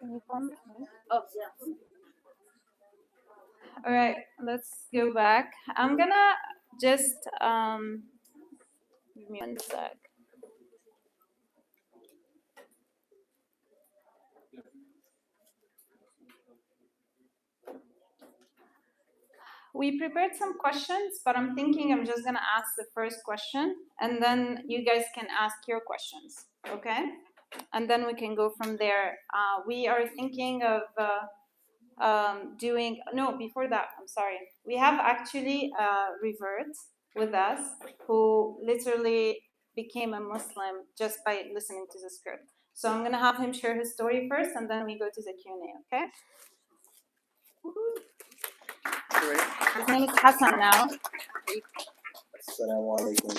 Oh, all right, let's go back. I'm gonna just give me 1 sec. We prepared some questions, but I'm thinking I'm just gonna ask the first question, and then you guys can ask your questions, okay? And then we can go from there. We are thinking of doing, no, before that, I'm sorry. We have actually Revert with us who literally became a Muslim just by listening to the script. So I'm gonna have him share his story first, and then we go to the Q&A, okay? His name is Hassan now. Assalamu alaikum.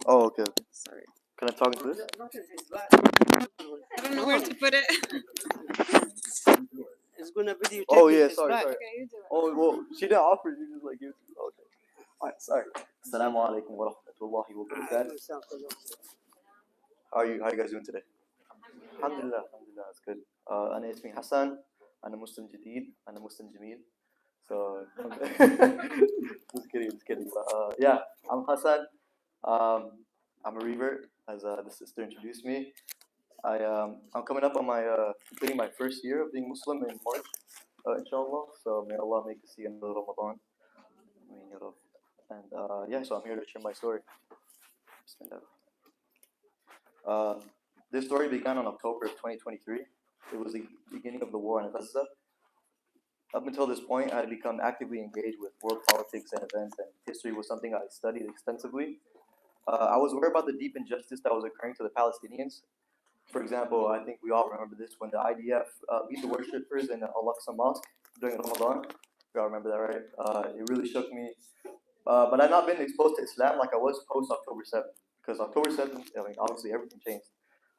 Oh, okay. Sorry. Can I talk into this? I don't know where to put it. It's gonna video. Oh, yeah, sorry. Okay, you do it. Oh, well, she didn't offer. You just like give. Okay. Alright, sorry. Assalamu alaikum wa rahmatullahi wa barakatuh. How are you guys doing today? Alhamdulillah, that's good. أنا اسمي حسن. أنا مسلم جديد. أنا مسلم جميل. So, just kidding. But, yeah, I'm Hassan. I'm a revert, as the sister introduced me. I'm coming up on my completing my first year of being Muslim in March, inshallah. So may Allah make us see another Ramadan. And yeah, so I'm here to share my story. This story began on October of 2023. It was the beginning of the war in Gaza. Up until this point, I had become actively engaged with world politics and events, and history was something I studied extensively. I was aware about the deep injustice that was occurring to the Palestinians. For example, I think we all remember this when the IDF beat the worshippers in the Al-Aqsa Mosque during Ramadan. We all remember that, right? It really shook me. But I've not been exposed to Islam like I was post October 7th, because October 7th, I mean, obviously everything changed.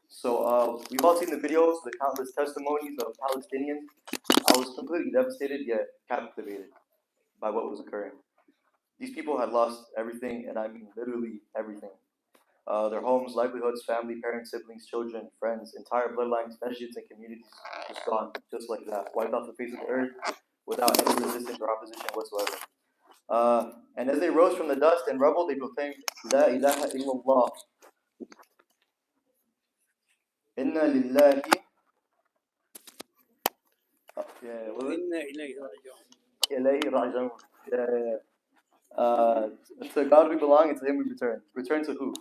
So we've all seen the videos, the countless testimonies of Palestinians. I was completely devastated yet captivated by what was occurring. These people had lost everything, and I mean literally everything. Their homes, livelihoods, family, parents, siblings, children, friends, entire bloodlines, masjids, and communities just gone, just like that, wiped off the face of the earth without any resistance or opposition whatsoever. And as they rose from the dust and rubble, they proclaimed, La ilaha illallah. Inna lillahi. Ilayhi raji'un. To God we belong, and to Him we return. Return to who?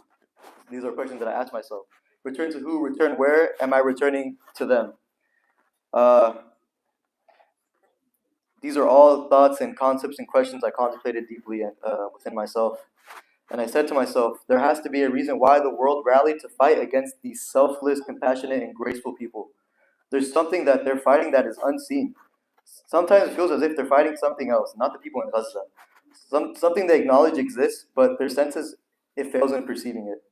These are questions that I ask myself. Return to who? Return where? Am I returning to them? These are all thoughts and concepts and questions I contemplated deeply within myself. And I said to myself, there has to be a reason why the world rallied to fight against these selfless, compassionate, and graceful people. There's something that they're fighting that is unseen. Sometimes it feels as if they're fighting something else, not the people in Gaza. Something they acknowledge exists, but their senses, it fails in perceiving it.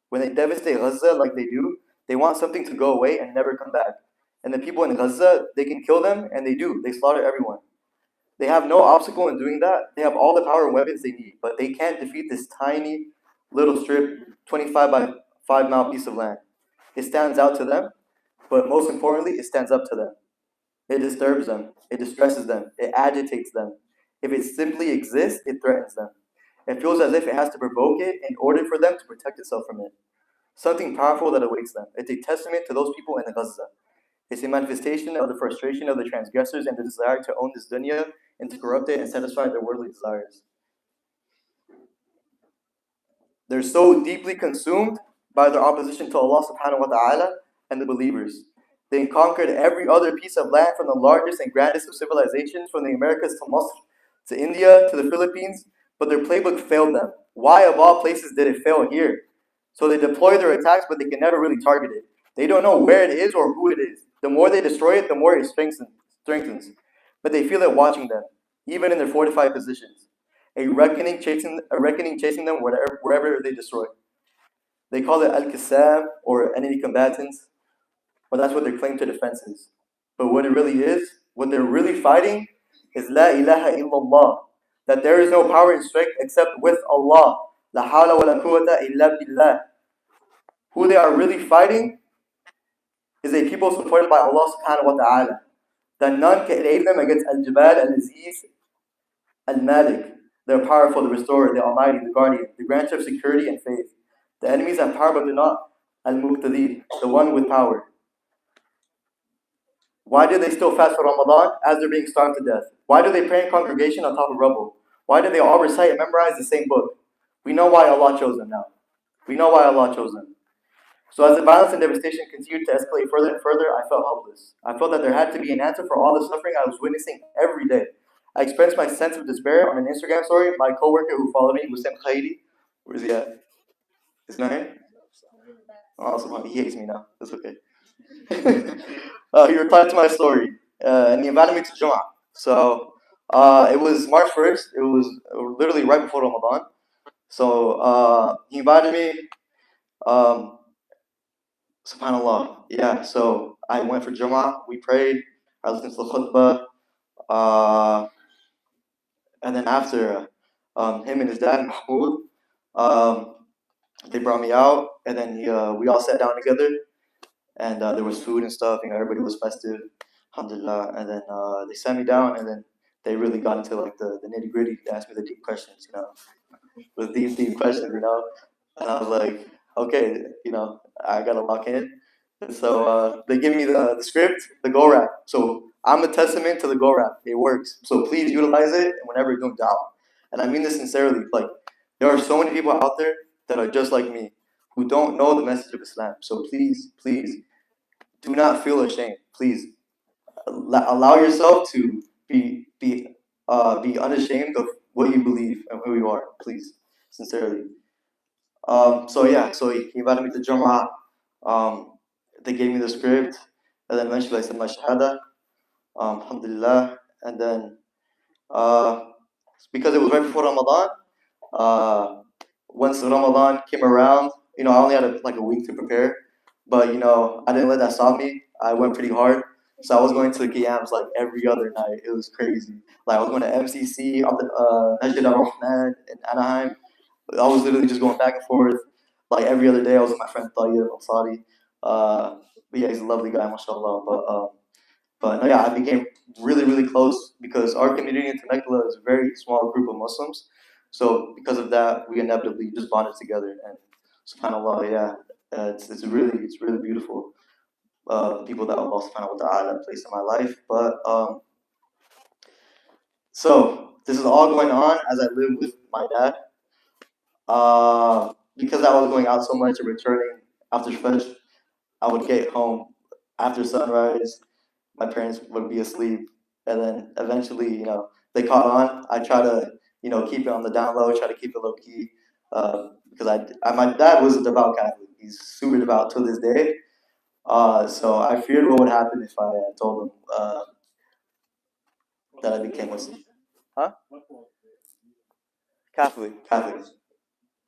When they devastate Gaza like they do, they want something to go away and never come back. And the people in Gaza, they can kill them, and they do. They slaughter everyone. They have no obstacle in doing that. They have all the power and weapons they need, but they can't defeat this tiny little strip, 25 by 5 mile piece of land. It stands out to them, but most importantly, it stands up to them. It disturbs them. It distresses them. It agitates them. If it simply exists, it threatens them. It feels as if it has to provoke it in order for them to protect itself from it. Something powerful that awaits them. It's a testament to those people in Gaza. It's a manifestation of the frustration of the transgressors and the desire to own this dunya and to corrupt it and satisfy their worldly desires. They're so deeply consumed by their opposition to Allah subhanahu wa ta'ala and the believers. They conquered every other piece of land from the largest and grandest of civilizations, from the Americas to Masr, to India, to the Philippines, but their playbook failed them. Why of all places did it fail here? So they deploy their attacks, but they can never really target it. They don't know where it is or who it is. The more they destroy it, the more it strengthens. But they feel it watching them, even in their fortified positions. A reckoning chasing them wherever they destroy. They call it Al-Qassam, or enemy combatants, but that's what their claim to defense is. But what it really is, what they're really fighting, is La ilaha illallah, that there is no power and strength except with Allah. La hawla wa la quwwata illa billah. who they are really fighting is a people supported by Allah subhanahu wa ta'ala. That none can aid them against Al-Jabal, Al-Aziz, Al-Malik. They're powerful, the restorer, the almighty, the guardian, the grantor of security and faith. The enemies have power but do not. Al-Muqtadir, the one with power. Why do they still fast for Ramadan as they're being starved to death? Why do they pray in congregation on top of rubble? Why do they all recite and memorize the same book? We know why Allah chose them now. We know why Allah chose them. So as the violence and devastation continued to escalate further and further, I felt helpless. I felt that there had to be an answer for all the suffering I was witnessing every day. I expressed my sense of despair on an Instagram story. My coworker who followed me, Mahmoud Khairy, where's he at? His name? Oh, he hates me now. That's okay. He replied to my story, and he invited me to Jum'ah. So it was March 1st. It was literally right before Ramadan. So he invited me. Um, Subhanallah. Yeah. So I went for Jum'ah. We prayed. I listened to the khutbah. Uh, and then after, him and his dad, Mahmoud, um, they brought me out, and then we all sat down together, and there was food and stuff. Everybody was festive, alhamdulillah. And then they sat me down, and then they really got into like the nitty gritty. They asked me the deep questions, the deep questions. And I was like, okay, I gotta lock in. And so they give me the script, the go rap. So I'm a testament to the go rap. It works. So please utilize it whenever you're doing dawah. And I mean this sincerely. Like, there are so many people out there that are just like me, who don't know the message of Islam. So please, please, do not feel ashamed. Please allow yourself to be unashamed of what you believe and who you are. Please, sincerely. So he invited me to Jum'ah. They gave me the script, and then eventually I said my shahada, alhamdulillah. And then because it was right before Ramadan, uh, once Ramadan came around, I only had like a week to prepare, but I didn't let that stop me. I went pretty hard. So I was going to Qiyams like every other night. It was crazy. Like I was going to MCC, Najd al-Rahman in Anaheim. I was literally just going back and forth. Like every other day, I was with my friend Tayyib Al-Sadi. But yeah, he's a lovely guy, mashallah. But no, yeah, I became really, really close because our community in Temecula is a very small group of Muslims. So because of that, we inevitably just bonded together. And subhanAllah, yeah, it's really beautiful. People that Allah subhanahu wa ta'ala placed in my life. But so this is all going on as I live with my dad. Because I was going out so much and returning after Fajr, I would get home after sunrise. My parents would be asleep, and then eventually, they caught on. I try to, keep it on the down low, try to keep it low key, because my dad was a devout Catholic. He's super devout to this day. So I feared what would happen if I told him that I became Muslim. Huh? Catholic.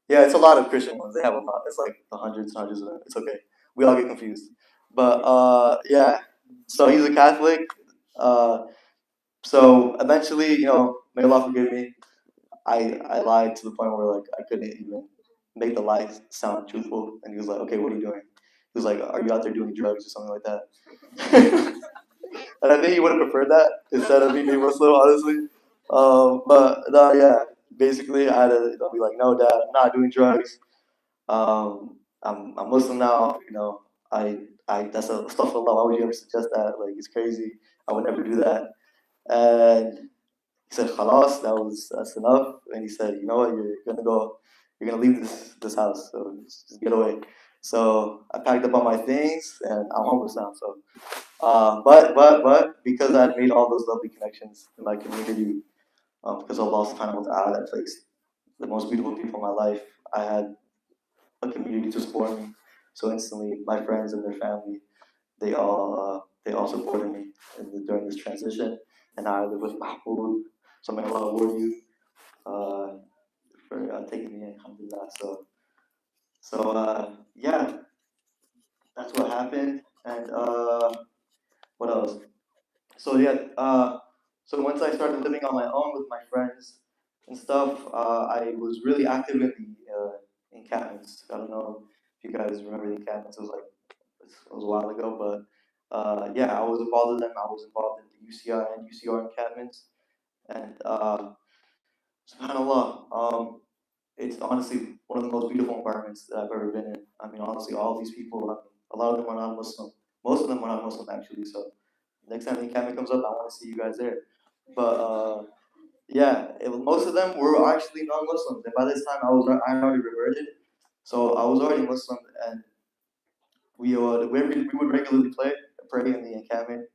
Yeah, it's a lot of Christian ones. They have a lot. It's like the hundreds and hundreds of them. It's okay. We all get confused. But yeah. So he's a Catholic. Uh, so eventually, may Allah forgive me. I lied to the point where like I couldn't even make the lies sound truthful. And he was like, "Okay, what are you doing?" He was like, "Are you out there doing drugs or something like that?" And I think he would have preferred that instead of me being Muslim, honestly. But no, yeah. Basically, I had to be like, "No, Dad, I'm not doing drugs. I'm Muslim now. I that's a stuff Allah. Why would you ever suggest that? Like, it's crazy. I would never do that." And he said, "Khalas, that's enough." And he said, "You know what? You're gonna leave this house. So just get away." So I packed up all my things and I'm homeless now. So, but because I made all those lovely connections in my community, because Allah Subhanahu wa Taala placed the most beautiful people in my life, I had a community to support me. So instantly, my friends and their family, they all supported me during this transition. And now I live with Mahmoud. So may Allah reward you for taking me in, alhamdulillah. So yeah, that's what happened. And what else? So yeah, so once I started living on my own with my friends and stuff, I was really active in the encampments. I don't know If you guys remember the encampments, it was a while ago, but yeah, I was involved in them. I was involved in the UCI and UCR encampments, and subhanallah, it's honestly one of the most beautiful environments that I've ever been in. I mean, honestly, all these people, I mean, a lot of them are not Muslim. Most of them are not Muslim actually. So next time the encampment comes up, I want to see you guys there. But yeah, most of them were actually non-Muslims, and by this time I already reverted, so I was already Muslim, and we would regularly pray in the encampment.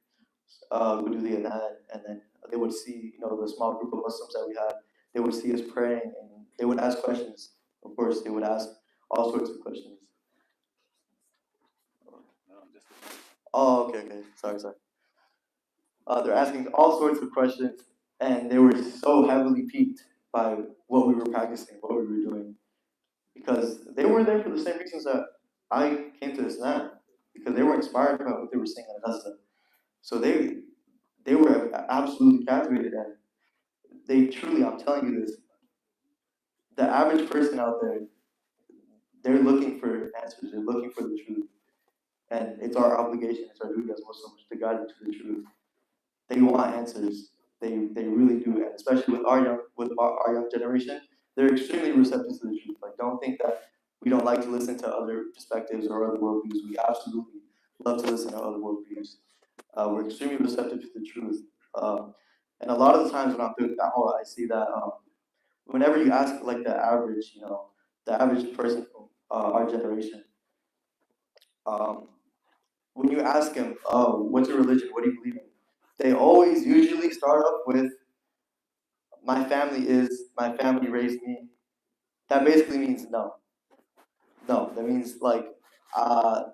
We would do the adhan, and then they would see, the small group of Muslims that we had. They would see us praying, and they would ask questions. Of course, they would ask all sorts of questions. Oh, okay. Sorry. They're asking all sorts of questions, and they were so heavily piqued by what we were practicing, what we were doing, because they were there for the same reasons that I came to Islam, because they were inspired by what they were seeing in Gaza. So they were absolutely captivated, and they truly, I'm telling you this, the average person out there, they're looking for answers, they're looking for the truth. And it's our obligation, it's our duty as Muslims to guide them to the truth. They want answers. They really do, and especially with our young generation, they're extremely receptive to the truth. Like, don't think that we don't like to listen to other perspectives or other worldviews. We absolutely love to listen to other worldviews. We're extremely receptive to the truth. And a lot of the times when I'm doing da'wah, I see that whenever you ask like the average person from our generation, um, when you ask him, what's your religion? What do you believe in? They always usually start off with, my family raised me. That basically means no. No, that means like,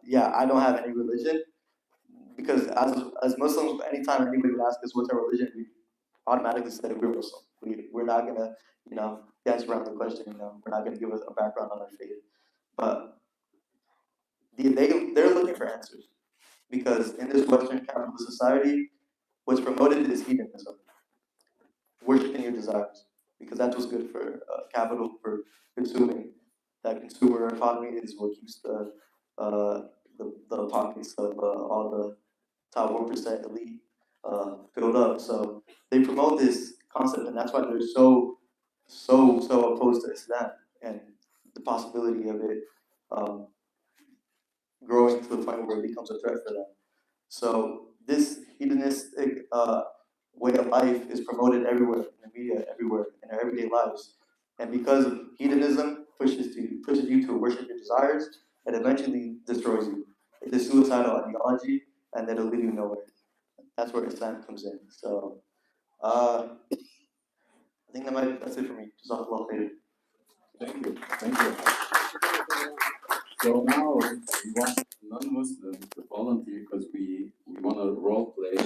yeah, I don't have any religion, because as Muslims, anytime anybody would ask us what's our religion, we automatically say we're Muslim. We're not gonna, dance around the question. We're not gonna give us a background on our faith. But they're looking for answers, because in this Western capitalist society, what's promoted is hedonism, worshiping your desires, because that's what's good for capital, for consuming. That consumer economy is what keeps the pockets of all the top 1% elite filled up. So they promote this concept, and that's why they're so opposed to Islam and the possibility of it um, growing to the point where it becomes a threat for them. So this hedonistic way of life is promoted everywhere in the media, everywhere in our everyday lives, and because of hedonism pushes you to worship your desires, and eventually destroys you. It's a suicidal ideology, and that'll lead you nowhere. That's where Islam comes in. So I think that's it for me. Jazakallah khair. Thank you. So now we want non-Muslims to volunteer, because we want to role play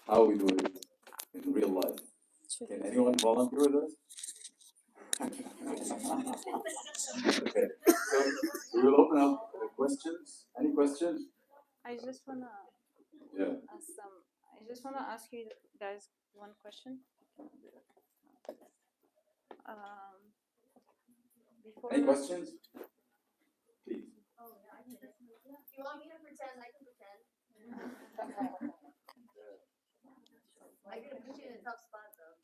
how we do it in real life. Can anyone volunteer with us? Okay. So we will open up questions. Any questions? I just wanna Yeah. ask you guys one question. Any questions? Please. You want me to pretend? I can pretend. I can put you in a tough spot though.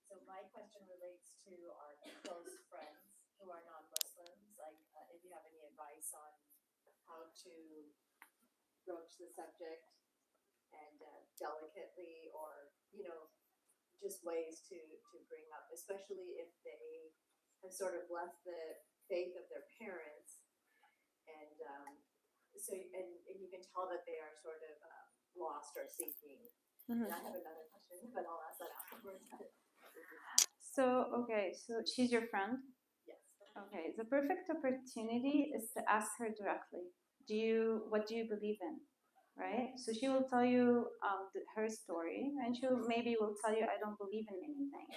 So my question relates to our close friends who are non-Muslims. Like, if you have any advice on how to broach the subject and delicately, or just ways to bring up, especially if they have sort of left the faith of their parents, and and you can tell that they are sort of lost or seeking. And I have another question, but I'll ask that afterwards. So she's your friend. Yes. Okay, the perfect opportunity is to ask her directly. What do you believe in? Right? So she will tell you her story, and she maybe will tell you, I don't believe in anything.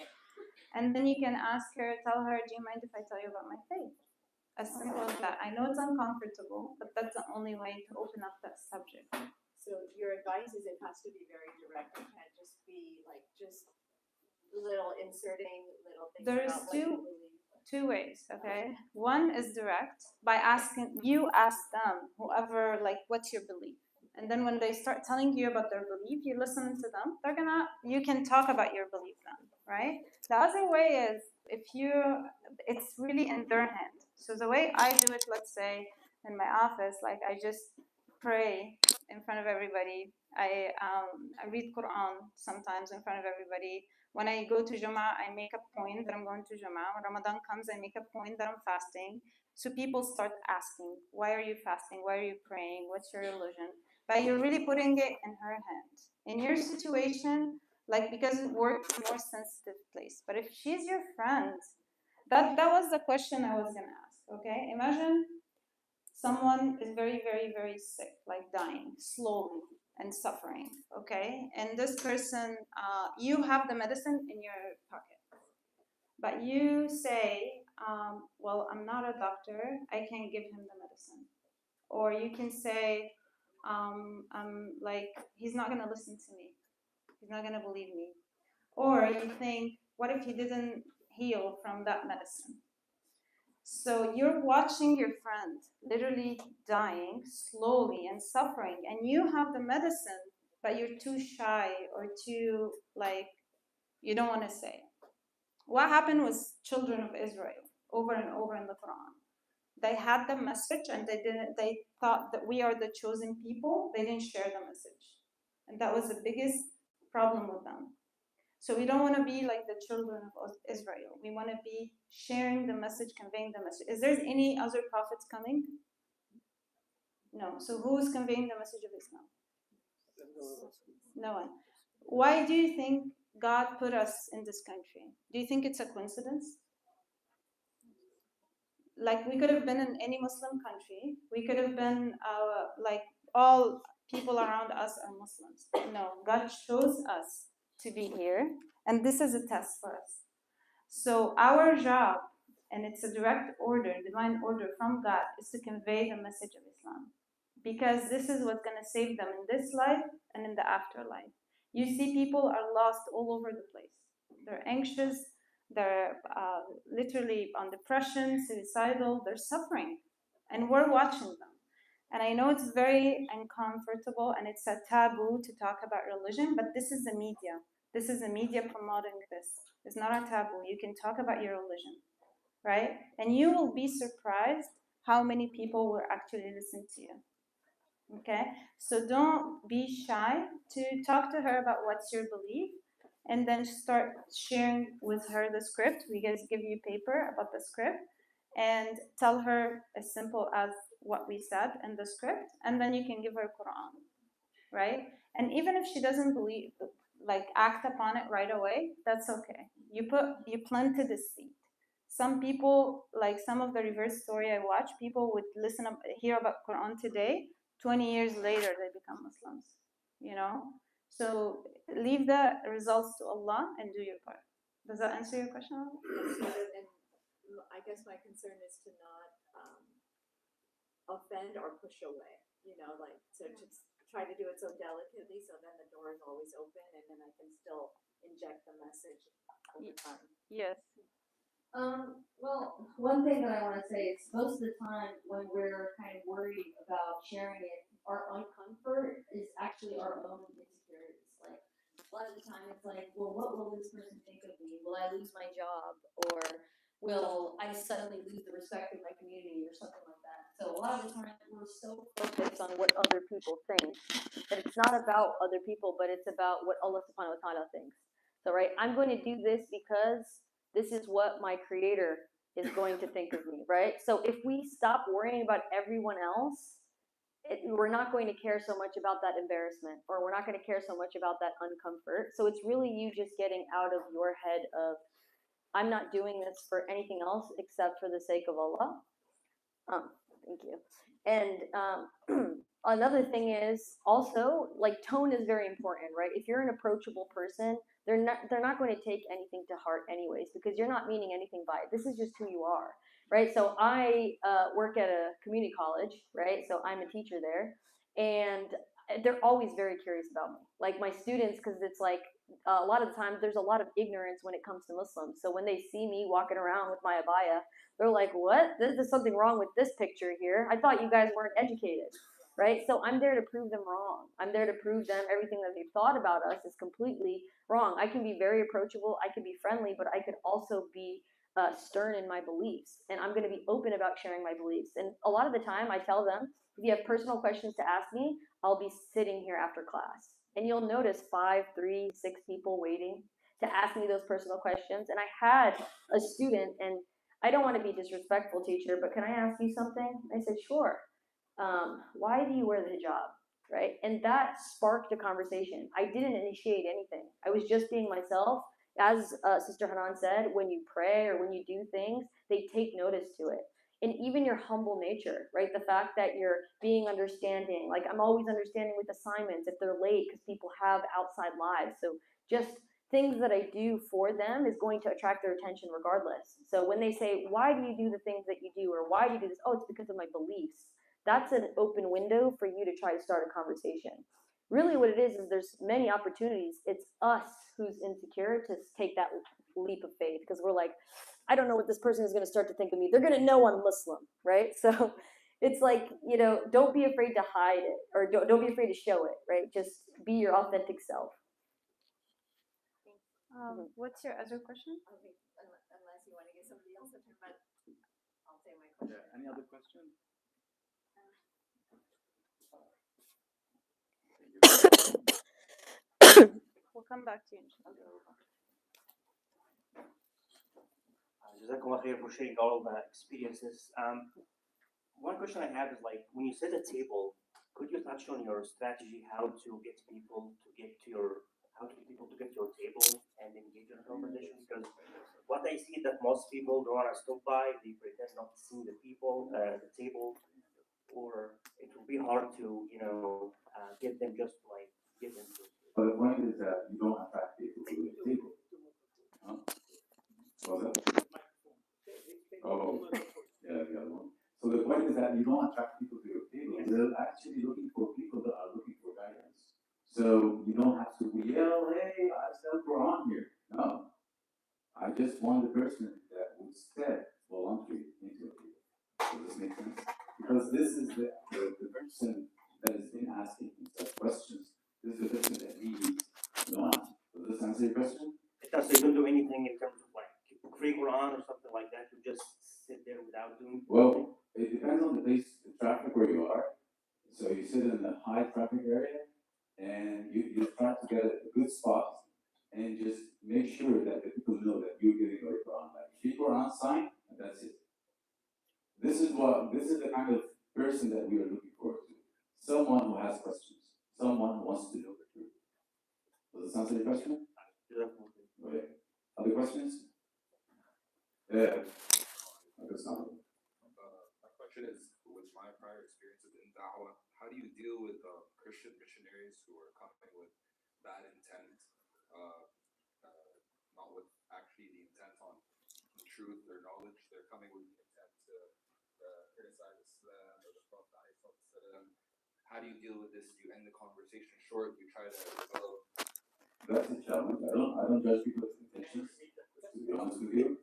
And then you can tell her, do you mind if I tell you about my faith? As simple as that. I know it's uncomfortable, but that's the only way to open up that subject. So your advice is it has to be very direct. It can't just be like just inserting little things. There's about what you believe. two ways, okay? One is direct, by asking, you ask them, whoever, like, what's your belief? And then when they start telling you about their belief, you listen to them, you can talk about your belief then, right? The other way is, it's really in their hand. So the way I do it, let's say, in my office, like, I just pray in front of everybody. I read Quran sometimes in front of everybody. When I go to Jum'ah, I make a point that I'm going to Jum'ah. When Ramadan comes, I make a point that I'm fasting. So people start asking, why are you fasting? Why are you praying? What's your religion? But you're really putting it in her hands. In your situation, like, because work is a more sensitive place. But if she's your friend, that was the question I was gonna ask, okay? Imagine someone is very, very, very sick, like dying slowly and suffering, okay? And this person, you have the medicine in your pocket, but you say, well, I'm not a doctor, I can't give him the medicine. Or you can say, I'm like, he's not gonna listen to me, he's not gonna believe me. Or you think, what if he didn't heal from that medicine? So you're watching your friend literally dying slowly and suffering, and you have the medicine, but you're too shy or too, like, you don't want to say. What happened was children of Israel over and over in the Quran. They had the message and they thought that we are the chosen people. They didn't share the message. And that was the biggest problem with them. So we don't want to be like the children of Israel. We want to be sharing the message, conveying the message. Is there any other prophets coming? No. So who is conveying the message of Islam? No one. Why do you think God put us in this country? Do you think it's a coincidence? Like, we could have been in any Muslim country. We could have been like, all people around us are Muslims. No, God chose us to be here, and this is a test for us. So our job, and it's a direct order, divine order from God, is to convey the message of Islam, because this is what's going to save them in this life and in the afterlife. You see, people are lost all over the place. They're anxious, they're literally on depression, suicidal, they're suffering, and we're watching them. And I know it's very uncomfortable and it's a taboo to talk about religion, but this is the media. This is the media promoting this. It's not a taboo. You can talk about your religion, right? And you will be surprised how many people will actually listen to you. Okay? So don't be shy to talk to her about what's your belief, and then start sharing with her the script. We guys give you paper about the script and tell her as simple as what we said in the script, and then you can give her Quran, right? And even if she doesn't believe, like, act upon it right away, that's okay. You planted a seed. Some people, like some of the reverse story I watch, people would hear about Quran today, 20 years later they become Muslims, you know? So leave the results to Allah and do your part. Does that answer your question? And I guess my concern is to not offend or push away, like to try to do it so delicately so then the door is always open and then I can still inject the message over time. Yes. Well, one thing that I want to say is most of the time when we're kind of worried about sharing it, our uncomfort is actually our own insecurities. Like, a lot of the time it's like, well, what will this person think of me? Will I lose my job? Or will I suddenly lose the respect of my community or something like that? So a lot of the time we're so focused on what other people think that it's not about other people, but it's about what Allah subhanahu wa ta'ala thinks. So, right, I'm going to do this because this is what my creator is going to think of me, right? So if we stop worrying about everyone else, we're not going to care so much about that embarrassment, or we're not going to care so much about that uncomfort. So it's really you just getting out of your head of, I'm not doing this for anything else except for the sake of Allah. Thank you. And another thing is also, like, tone is very important, right? If you're an approachable person, they're not going to take anything to heart anyways, because you're not meaning anything by it. This is just who you are, right? So I work at a community college, right? So I'm a teacher there, and they're always very curious about me. Like, my students, because it's like, a lot of the time there's a lot of ignorance when it comes to Muslims. So when they see me walking around with my abaya, they're like, what? There's something wrong with this picture here. I thought you guys weren't educated, right? So I'm there to prove them wrong. I'm there to prove them everything that they've thought about us is completely wrong. I can be very approachable, I can be friendly, but I could also be stern in my beliefs, and I'm going to be open about sharing my beliefs. And a lot of the time I tell them, if you have personal questions to ask me, I'll be sitting here after class, and you'll notice 5, 3, 6 people waiting to ask me those personal questions. And I had a student, and I don't want to be disrespectful, teacher, but can I ask you something? I said, sure. Why do you wear the hijab? Right? And that sparked a conversation. I didn't initiate anything. I was just being myself. As Sister Hanan said, when you pray or when you do things, they take notice to it. And even your humble nature, right? The fact that you're being understanding, like I'm always understanding with assignments if they're late because people have outside lives. So just things that I do for them is going to attract their attention regardless. So when they say, why do you do the things that you do? Or why do you do this? Oh, it's because of my beliefs. That's an open window for you to try to start a conversation. Really what it is there's many opportunities. It's us who's insecure to take that leap of faith, because we're like, I don't know what this person is going to start to think of me. They're going to know I'm Muslim, right? So it's like, don't be afraid to hide it, or don't be afraid to show it, right? Just be your authentic self. What's your other question? Okay, unless you want to give somebody else a turn, but I'll say my question. Yeah. Any other questions? We'll come back to you. Jazakallah khair for sharing all the experiences. One question I have is like, when you set a table, could you touch on your strategy how to get people to get to your table and engage in a conversation? Because what I see that most people don't want to stop by, they pretend not to see the people at the table, or it will be hard to get them just like get into it. But the point is that you don't attract people to the table. Huh? Was it? Oh, yeah, the other one. So the point is that you don't attract people to your table. You're actually looking for people that are looking for guidance. So you don't have to yell, hey, I said Quran here. No. I just want the person that would step voluntarily into your table. Does this make sense? Because this is the person that has been asking such questions. This is the person that needs the answer. Does this answer your question? It does. You don't do anything in terms of like free Quran or something like that. You just sit there without doing. Well, it depends on the place, the traffic where you are. So you sit in the high traffic area, and you try to get a good spot, and just make sure that the people know that you're giving away Quran. Like free Quran sign, and that's it. This is the kind of person that we are looking forward to. Someone who has questions. Someone who wants to know the truth. Does this answer your question? Okay. Other questions? Yeah. My question is, with my prior experiences in Dawah, how do you deal with Christian missionaries who are coming with bad intent, not with actually the intent on truth or knowledge? They're coming with the intent to criticize Islam or the Prophet. How do you deal with this? Do you end the conversation short? Do you try to develop? That's a challenge. I don't judge people's intentions, to be honest with you.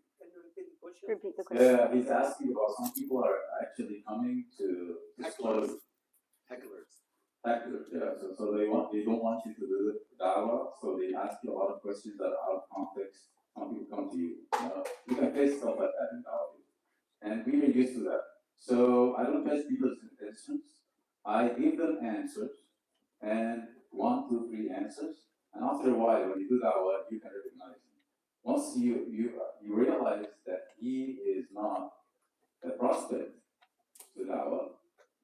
Repeat the question. Yeah, he's asking about some people are actually coming to Hecklers. Hecklers, yeah. So they don't want you to do the dialogue, so they ask you a lot of questions that are out of context. Some people come to you. You can face stuff like that in dialogue. And we are used to that. So I don't judge people's intentions. I give them answers, and 1, 2, 3 answers. And after a while, when you do that, you can recognize him. Once you realize that he is not a prospect to Dawah,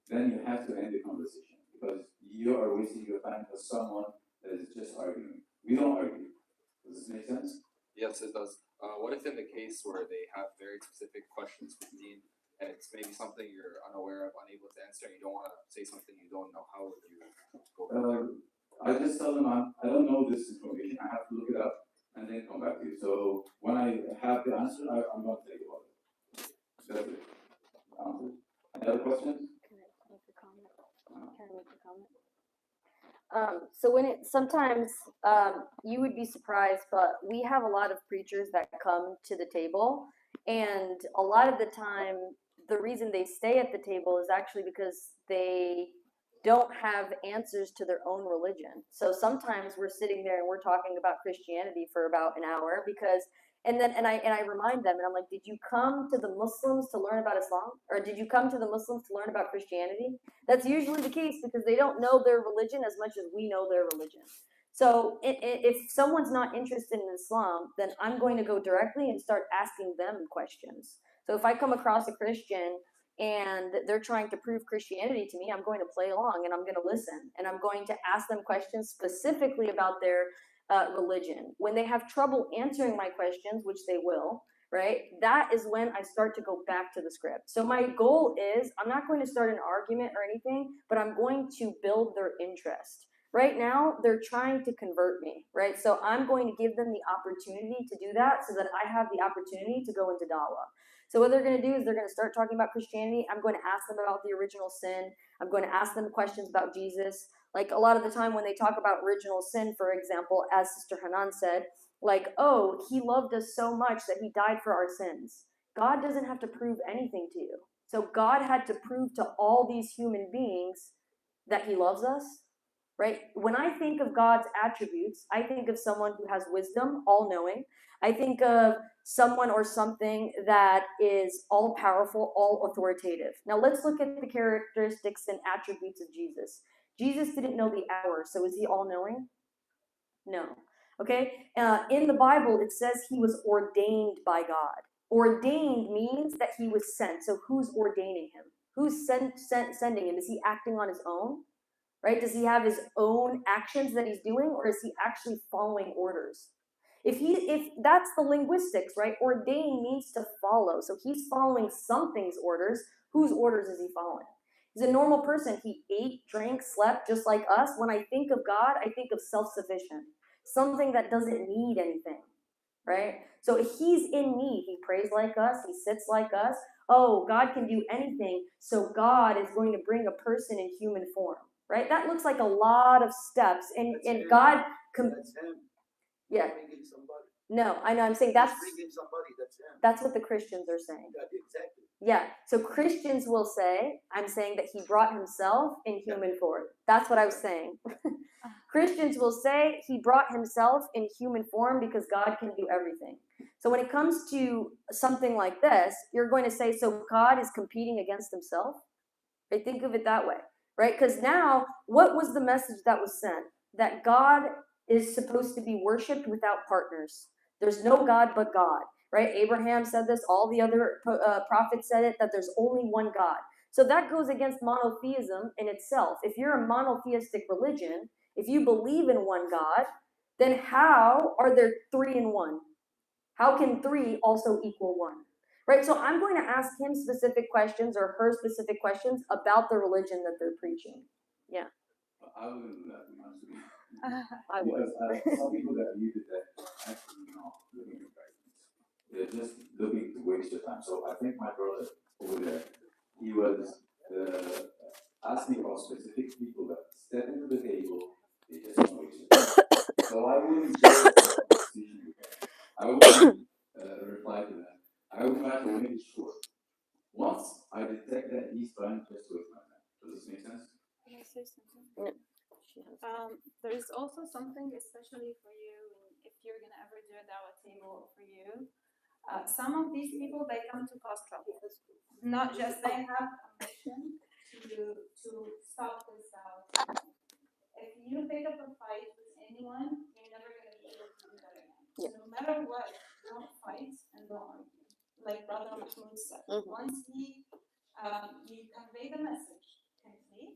then you have to end the conversation, because you are wasting your time with someone that is just arguing. We don't argue. Does this make sense? Yes, it does. What if in the case where they have very specific questions for Dean, and it's maybe something you're unaware of, unable to answer, and you don't want to say something you don't know? How would you go about that? I just tell them I don't know this information. I have to look it up and then come back to you. So when I have the answer, I'm going to take about it. That's it. Any other questions? Can I make a comment? So when it sometimes you would be surprised, but we have a lot of preachers that come to the table, and a lot of the time, the reason they stay at the table is actually because they don't have answers to their own religion. So sometimes we're sitting there and we're talking about Christianity for about an hour because and I remind them and I'm like, did you come to the Muslims to learn about Islam? Or did you come to the Muslims to learn about Christianity? That's usually the case because they don't know their religion as much as we know their religion. So if someone's not interested in Islam, then I'm going to go directly and start asking them questions. So if I come across a Christian and they're trying to prove Christianity to me, I'm going to play along and I'm going to listen and I'm going to ask them questions specifically about their religion. When they have trouble answering my questions, which they will, right? That is when I start to go back to the script. So my goal is I'm not going to start an argument or anything, but I'm going to build their interest. Right now, they're trying to convert me, right? So I'm going to give them the opportunity to do that so that I have the opportunity to go into Dawah. So what they're going to do is they're going to start talking about Christianity. I'm going to ask them about the original sin. I'm going to ask them questions about Jesus. Like a lot of the time when they talk about original sin, for example, as Sister Hanan said, like, oh, he loved us so much that he died for our sins. God doesn't have to prove anything to you. So God had to prove to all these human beings that he loves us, right? When I think of God's attributes, I think of someone who has wisdom, all-knowing. I think of someone or something that is all-powerful, all-authoritative. Now let's look at the characteristics and attributes of Jesus. Jesus didn't know the hour, so is he all-knowing? No. Okay? In the Bible, it says he was ordained by God. Ordained means that he was sent. So who's ordaining him? Who's sending him? Is he acting on his own? Right? Does he have his own actions that he's doing, or is he actually following orders? If that's the linguistics, right? Ordain means to follow. So he's following something's orders. Whose orders is he following? He's a normal person. He ate, drank, slept just like us. When I think of God, I think of self-sufficient, something that doesn't need anything, right? So if he's in need, he prays like us, he sits like us. Oh, God can do anything. So God is going to bring a person in human form, right? That looks like a lot of steps, and God. That's him. Yeah. Bringing somebody. No, I know. I'm saying He's bringing somebody. That's him. that's what the Christians are saying. Yeah, exactly. Yeah. So Christians will say, I'm saying that he brought himself in human form. That's what I was saying. Christians will say he brought himself in human form because God can do everything. So when it comes to something like this, you're going to say, so God is competing against himself? Right? Think of it that way, right? Because now, what was the message that was sent? That God is supposed to be worshipped without partners. There's no God but God, right? Abraham said this, all the other prophets said it, that there's only one God. So that goes against monotheism in itself. If you're a monotheistic religion, if you believe in one God, then how are there three in one? How can three also equal one? Right? So I'm going to ask him specific questions or her specific questions about the religion that they're preaching. Yeah. I wouldn't do that, to be honest with you. I would. Because some people that you did that are actually not looking for guidance. They're just looking to waste your time. So I think my brother over there, he was asking about specific people that step into the table, they just want to waste your time. So I wouldn't go into a conversation with them. I wouldn't reply to them. I would try to make it short. Once I detect that he's trying just to waste my time. Does this make sense? Can I say something? No. There is also something, especially for you, if you're gonna ever do a dawah table for you. Some of these people, they come to cause trouble. Not just they have a mission to stop this dawah table. If you pick up a fight with anyone, you're never gonna be able to do that again. So no matter what, don't fight and don't argue. Like Brother Mahmoud said, once you convey the message complete,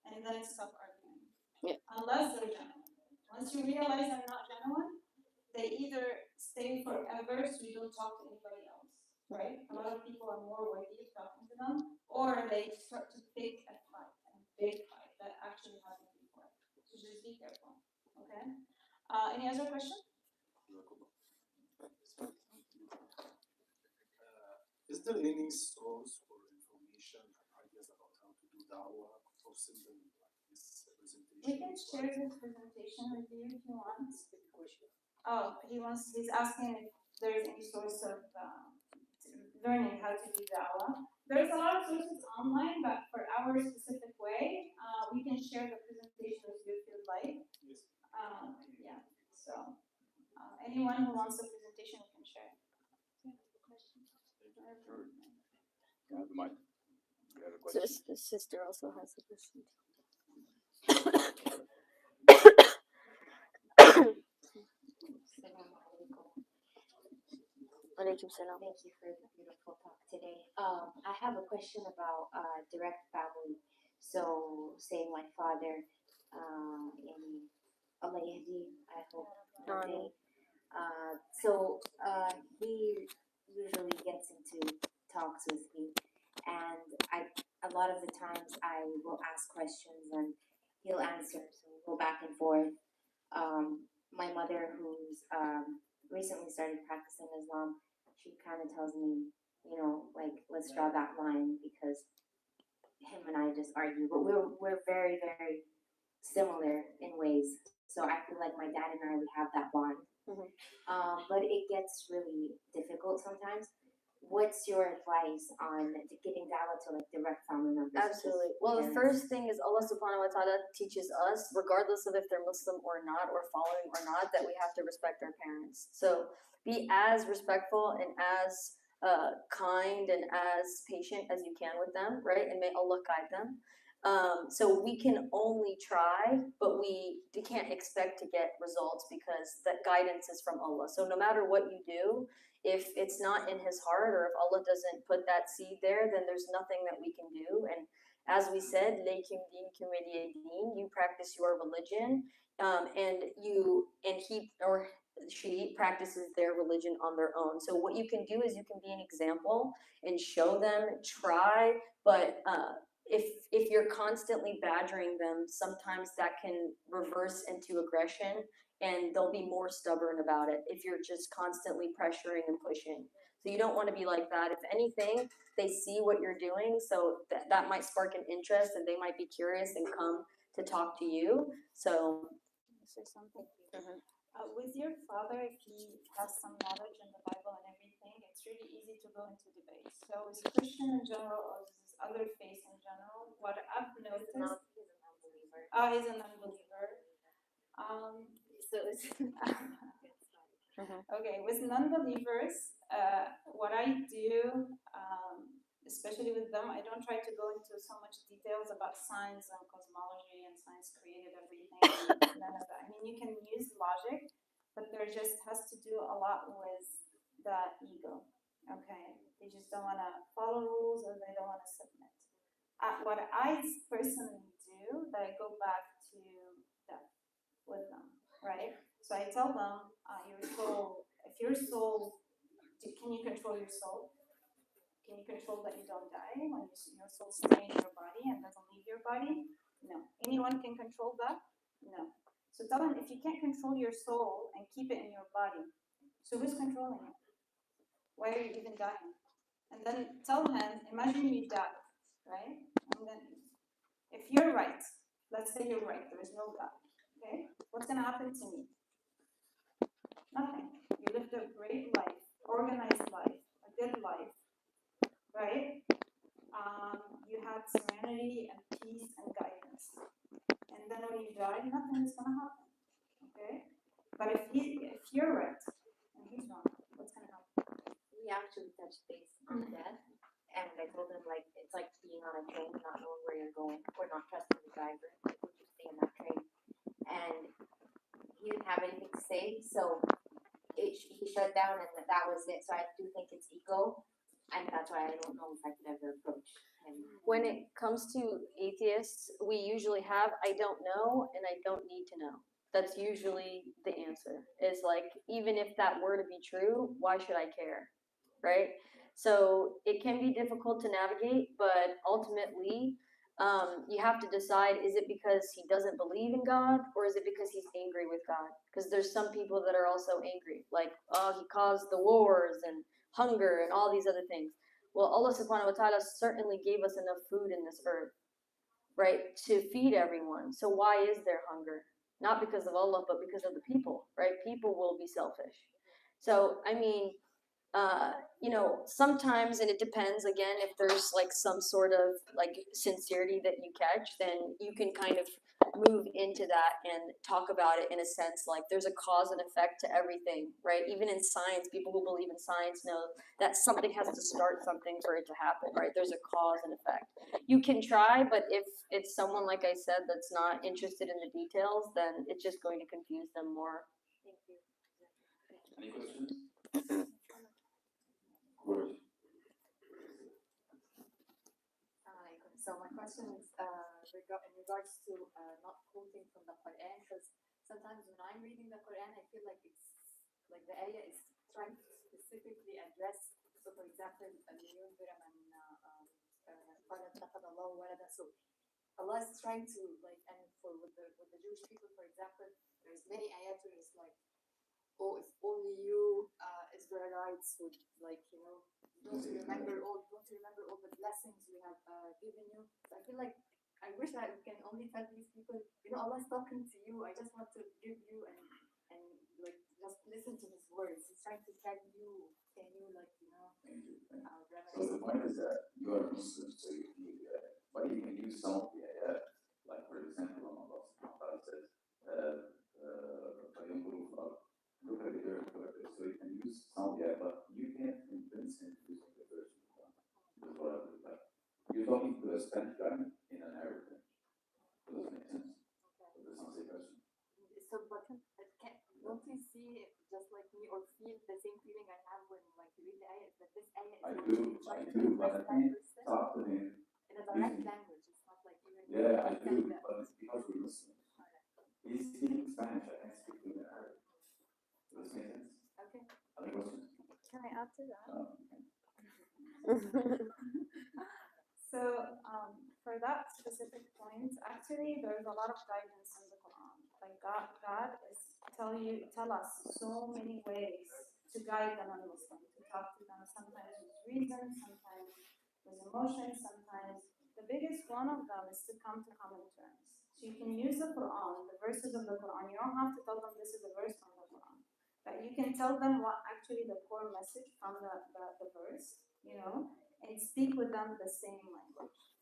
and then stop arguing. Yeah. Unless they're genuine. Once you realize they're not genuine, they either stay forever so you don't talk to anybody else, right? A lot of people are more worthy of talking to them, or they start to pick a fight, a big fight that actually happened before. So just be careful, okay? Any other question? Is there any source or information, ideas about how to do dawah for simple like this We can share his presentation with you if you want. Oh, he's asking if there's any source of learning how to do Dawah. There's a lot of sources online, but for our specific way, we can share the presentation with you if you'd like. Yeah, so anyone who wants the presentation, we can share. So the sister also has a question. Alaikum salam. Thank you for the beautiful talk today. I have a question about direct family. So, say my father, in Allah Yahdi, I hope one day. He usually gets into talks with me, and a lot of the times I will ask questions and he'll answer. So we go back and forth. My mother, who's recently started practicing Islam, she kind of tells me, like, let's draw that line because him and I just argue, but we're very, very similar in ways. So I feel like my dad and I, we have that bond. Mhm. But it gets really difficult sometimes. What's your advice on giving dawah to like direct family members? Absolutely. Well, the first thing is Allah subhanahu wa ta'ala teaches us, regardless of if they're Muslim or not, or following or not, that we have to respect our parents. So be as respectful and as kind and as patient as you can with them, right? And may Allah guide them. So we can only try, but we can't expect to get results because that guidance is from Allah. So no matter what you do, if it's not in his heart or if Allah doesn't put that seed there, then there's nothing that we can do. And as we said, Laykum Deenkum Waliya Deen, you practice your religion, and he or she practices their religion on their own. So what you can do is you can be an example and show them, try, but if you're constantly badgering them, sometimes that can reverse into aggression and they'll be more stubborn about it if you're just constantly pressuring and pushing. So you don't want to be like that. If anything, they see what you're doing, so that might spark an interest and they might be curious and come to talk to you. So say something. With your father, if he has some knowledge in the Bible and everything, it's really easy to go into debate. So is Christian in general or is this other faith in general? What I've noticed, He's an unbeliever. he's an unbeliever. So it's Okay, with non-believers, what I do, especially with them, I don't try to go into so much details about science and cosmology and science created everything. None of that. I mean, you can use logic, but there just has to do a lot with the ego. Okay, they just don't want to follow rules or they don't want to submit. What I personally do, that I go back to death with them, right? So I tell them, your soul, if your soul, can you control your soul? Can you control that you don't die when your soul stays in your body and doesn't leave your body? No. Anyone can control that? No. So tell them, if you can't control your soul and keep it in your body, so who's controlling it? Why are you even dying? And then tell him, imagine you die, right? And then if you're right, let's say you're right, there is no God, okay? What's going to happen to me? Nothing. You lived a great life, organized life, a good life, right? You had serenity and peace and guidance. And then when you die, nothing is going to happen, okay? But if you're right and he's wrong, what's going to happen? we actually touched base on death, and I told him like it's like being on a train, not knowing where you're going, or not trusting the driver. Like, would you stay in that train? And he didn't have anything to say, so he shut down, and that was it. So I do think it's ego, and that's why I don't know if I could ever approach him. when it comes to atheists, we usually have I don't know and I don't need to know. That's usually the answer. Is like, even if that were to be true, why should I care? Right? So it can be difficult to navigate, but ultimately, you have to decide, is it because he doesn't believe in God or is it because he's angry with God? Because there's some people that are also angry, like, oh, he caused the wars and hunger and all these other things. Well, Allah subhanahu wa ta'ala certainly gave us enough food in this earth. right, to feed everyone. So why is there hunger? Not because of Allah, but because of the people, right? People will be selfish. So, I mean, you know, sometimes, and it depends again, if there's like some sort of like sincerity that you catch, then you can kind of move into that and talk about it in a sense like there's a cause and effect to everything, right? Even in science, people who believe in science know that something has to start something for it to happen, right? There's a cause and effect. You can try, but if it's someone, like I said, that's not interested in the details, then it's just going to confuse them more. Thank you. Any questions? Good. So my question is in regards to not quoting from the Quran, because sometimes when I'm reading the Quran, I feel like it's like the ayah is trying to specifically address. So for example, so Allah is trying to like, and for with the Jewish people, for example, there's many ayat where it's like, oh, if only you Israelites would like, you know, don't you remember all the blessings we have given you. So I feel like I wish I can only tell these people, you know, Allah's talking to you. I just want to give you and like just listen to his words. He's trying to tell you. Can you like, you know? Thank you. So the point is that you are Muslim, so you need but you can use some of the like for example, when Allah subhanahu wa ta'ala says, look at the earth, so you can use some of the but you can't convince him using the verse of the Quran. That's what I would like. You're talking to a Spanish guy in an Arab language. Does that make sense? So that's not the question. So, but don't you see just like me or feel the same feeling I have when like you read the ayah? That this ayah is I do, but I can't talk to him in a direct language. It's not like even. Yeah, I do, but it's because we're Muslims. He's speaking Spanish, I can't speak to him in Arabic. Does this make sense? Okay. Other questions? Can I add to that? So for that specific point, actually, there's a lot of guidance in the Quran. Like God is tell us so many ways to guide the non-Muslim, to talk to them. Sometimes with reason, sometimes with emotion, sometimes. The biggest one of them is to come to common terms. So you can use the Quran, the verses of the Quran. You don't have to tell them this is a verse from the Quran, but you can tell them what actually the core message from the verse, you know, and speak with them the same language.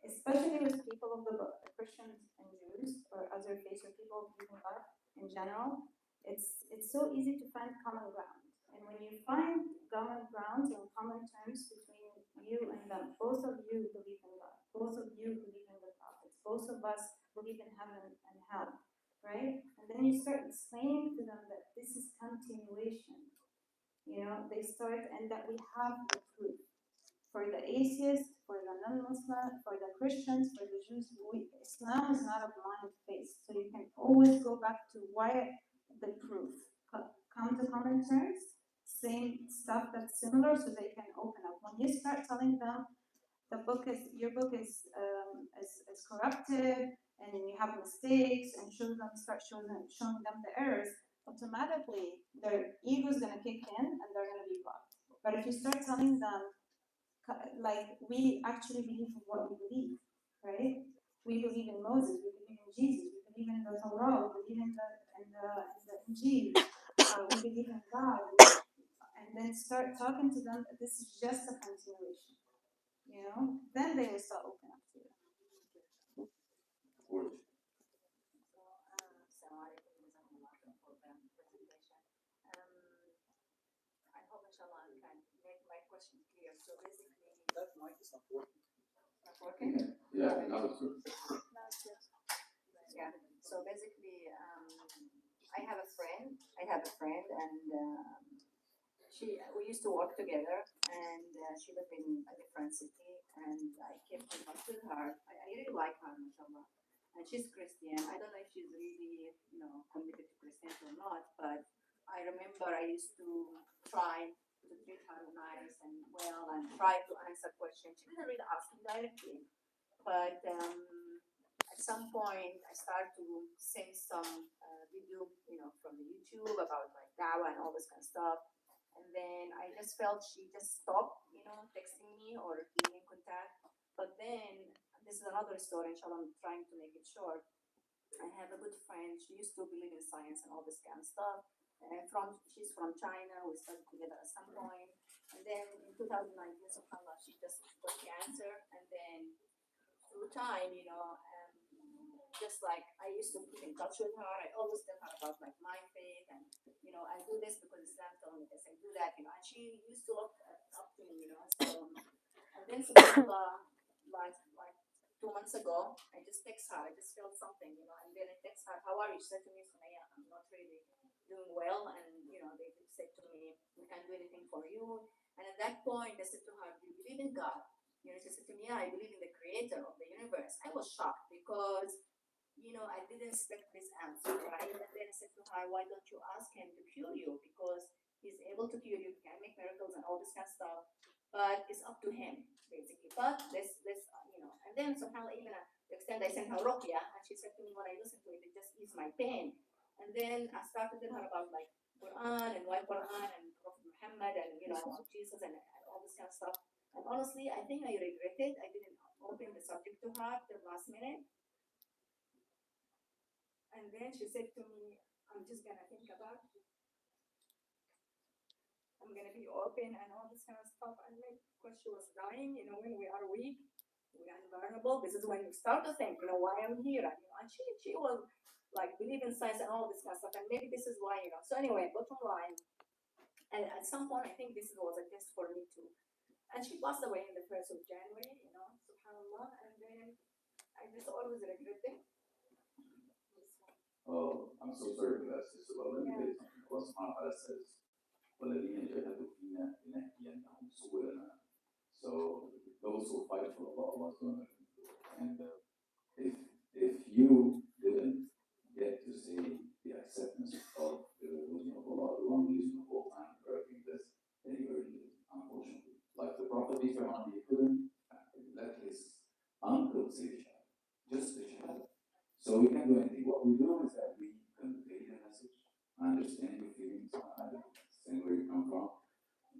Especially with people of the book, Christians and Jews, or other faith or people of God in general, it's so easy to find common ground. And when you find common ground and common terms between you and them, both of you believe in God, both of you believe in the prophets, both of us believe in heaven and hell, right? And then you start explaining to them that this is continuation. You know, they start, and that we have the proof. For the atheists, for the non-Muslim, for the Christians, for the Jews, Islam is not a blind faith. So you can always go back to why the proof. Come to common terms, same stuff that's similar, so they can open up. When you start telling them your book is corrupted and you have mistakes, and start showing them the errors, automatically their ego is gonna kick in and they're gonna be blocked. But if you start telling them, like, we actually believe in what we believe, right? We believe in Moses, we believe in Jesus, we believe in the Torah, we believe in the Injil, we believe in God, and then start talking to them that this is just a continuation, you know? Then they will start opening up to you. I hope inshallah I can make my question clear. So basically, That mic is not working. not working? Yeah, now it's good. Yeah. So basically, I have a friend, and we used to work together, and she lived in a different city, and I kept in touch with her. I really like her, mashallah. And she's Christian. I don't know if she's really, you know, committed to Christianity or not, but I remember I used to try to treat her nice and well and try to answer questions. She didn't really ask me directly, but at some point I started to send some video, you know, from the YouTube about like Dawah and all this kind of stuff. And then I just felt she just stopped, you know, texting me or being in contact. But then this is another story, inshallah, I'm trying to make it short. I have a good friend, she used to believe in science and all this kind of stuff. She's from China, we studied together at some point. And then in 2019, subhanAllah, she just got cancer. And then through time, just like I used to keep in touch with her, I always tell her about like my faith and, I do this because Islam told me this, I do that, and she used to look up to me, so, and then subhanAllah, like 2 months ago, I just text her, I just felt something, and then I text her, how are you? She said to me, Sumaya, I'm not really doing well, and, they said to me, we can't do anything for you, and at that point, I said to her, do you believe in God? She said to me, yeah, I believe in the creator of the universe. I was shocked because, I didn't expect this answer, right? And then I said to her, why don't you ask him to cure you? Because he's able to cure you, he can make miracles and all this kind of stuff, but it's up to him, basically. But and then somehow even at the extent I sent her Ruqya, and she said to me, when I listened to it, it just eased my pain. And then I started to her about like Quran and why Quran and Prophet Muhammad and, Jesus and all this kind of stuff. And honestly, I think I regretted I didn't open the subject to her till last minute. And then she said to me, I'm just gonna think about it. I'm gonna be open and all this kind of stuff. And like, because she was dying, when we are weak, we are vulnerable. This is when you start to think, why I'm here. And she was like believe in science and all this kind of stuff. And maybe this is why, So anyway, bottom line. And at some point, I think this was a test for me too. And she passed away in the 1st of January, subhanAllah. And then I just always regret it. Oh, I'm so sorry for that, sister. Well, let me tell you something. Allah subhanahu wa ta'ala says, وَالَّذِينَ جَاهَدُوا فِينَا لَنَهْدِيَنَّهُمْ سُبُلَنَا. So those who fight for Allah, Allah's going to. And if you didn't get to see the acceptance of the religion of Allah, the one religion of all time, regarding this, then you already did, unfortunately. Like the Prophet, he couldn't let his uncle say the Shahada, just the Shahada. So we can do anything. What we do is that we convey the message. I understand your feelings. I understand where you come from.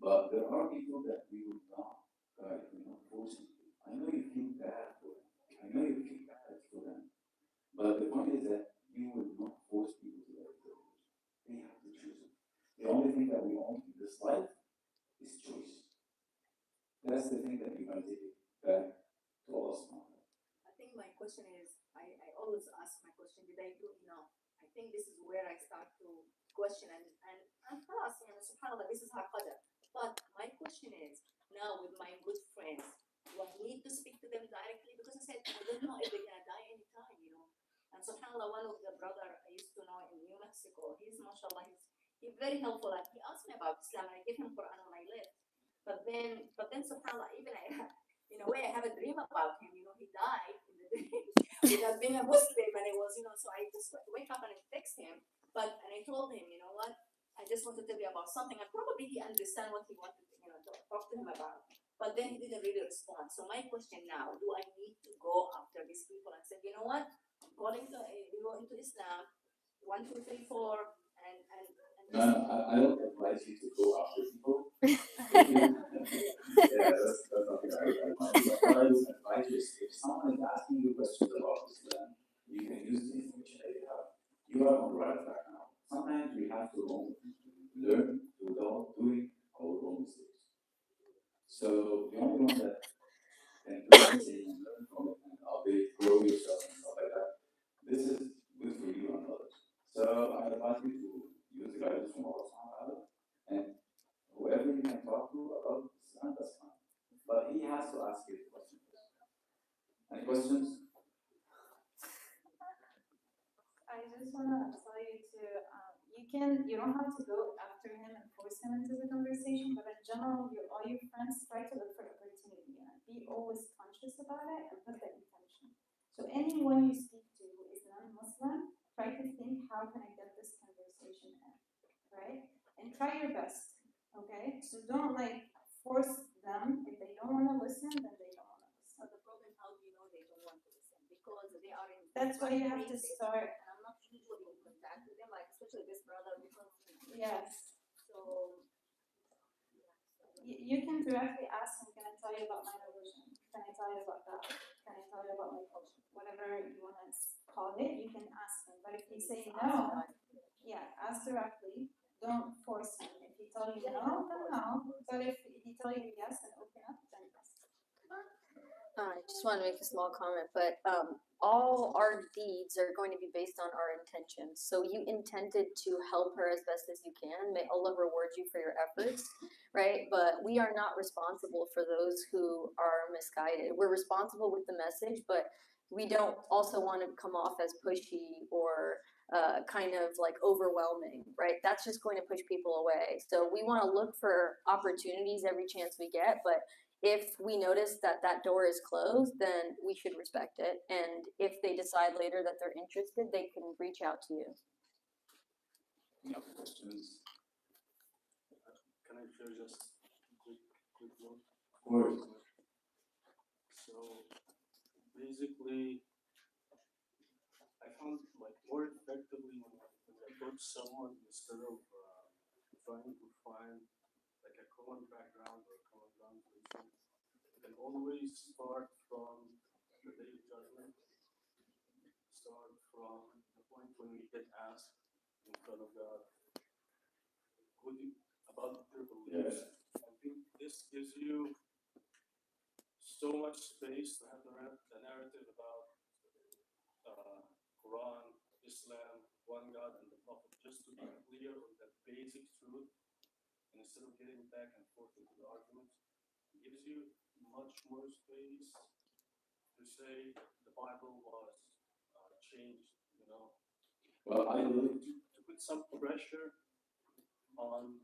But there are people that we will not guide, force you. I know you feel bad for them. I know you feel bad for them. But the point is that you will not force people to let go. They have to choose it. The only thing that we own in this life is choice. That's the thing that you're going to take it back to Allah subhanahu wa ta'ala. I think my question is, I always ask my question, did I do enough? I think this is where I start to question and خلاص, subhanAllah, this is our qadr. But my question is, now with my good friends, do I need to speak to them directly? Because I said, I don't know if they're going to die anytime, And subhanAllah, one of the brother I used to know in New Mexico, he's mashallah, he's very helpful. And he asked me about Islam and I gave him Quran when I left. But then subhanAllah, even in a way I have a dream about him, he died in the dream without being a Muslim, and it was, so I just wake up and I text him, and I told him, what, I just want to tell you about something, and probably he understand what he wanted to, to talk to him about, but then he didn't really respond. So my question now, do I need to go after these people and say, what, I'm calling to go into Islam, 1, 2, 3, 4, and No, I don't advise you to go after people. Yeah, that's something I want to do. But what I would advise you is if someone is asking you questions about Islam, you can use the information that you have. You are on the right track now. Sometimes we have to learn without doing our own mistakes. So the only one that can do anything and learn from it and update, grow yourself and stuff like that, this is good for you and others. So I advise you to use the guidance from Allah subhanahu wa ta'ala, and whoever you can talk to about Islam, that's fine. But he has to ask you the question first. Any questions? I just want to tell you you don't have to go after him and force him into the conversation, but in general, all your friends try to look for opportunity and be always conscious about it and put the intention. So anyone you speak to who is non-Muslim, try to think, how can I get this conversation in, right? And try your best, okay? So don't force them. If they don't want to listen, then they don't want to listen. But the problem, how do you know they don't want to listen? Because they are in. That's why you have to start. And I'm not usually in contact with them, especially this brother, because. Yes. So. You can directly ask him, can I tell you about my religion? can I tell you about that? Can I tell you about my culture? Whatever you want to call it, you can ask them. But if they say no, yeah, ask directly. Don't force him. If he tell you no, then no. But if he tell you yes and open up, then yes. I just want to make a small comment, but all our deeds are going to be based on our intentions. So you intended to help her as best as you can. May Allah reward you for your efforts, right? But we are not responsible for those who are misguided. We're responsible with the message, but we don't also want to come off as pushy or kind of like overwhelming, right? That's just going to push people away. So we want to look for opportunities every chance we get, but if we notice that that door is closed, then we should respect it. And if they decide later that they're interested, they can reach out to you. Any other questions? Can I share just quick note? Of course. So basically, I found like more effectively when I approach someone instead of trying to find like a common background or a common ground person, and always start from the day of judgment. Start from the point when we get asked in front of God, who do about their beliefs. I think this gives you so much space to have the narrative about Quran, Islam, one God, and the Prophet, just to be clear on the basic truth, and instead of getting back and forth into the arguments, it gives you much more space to say the Bible was changed, you know. Well, I believe to put some pressure on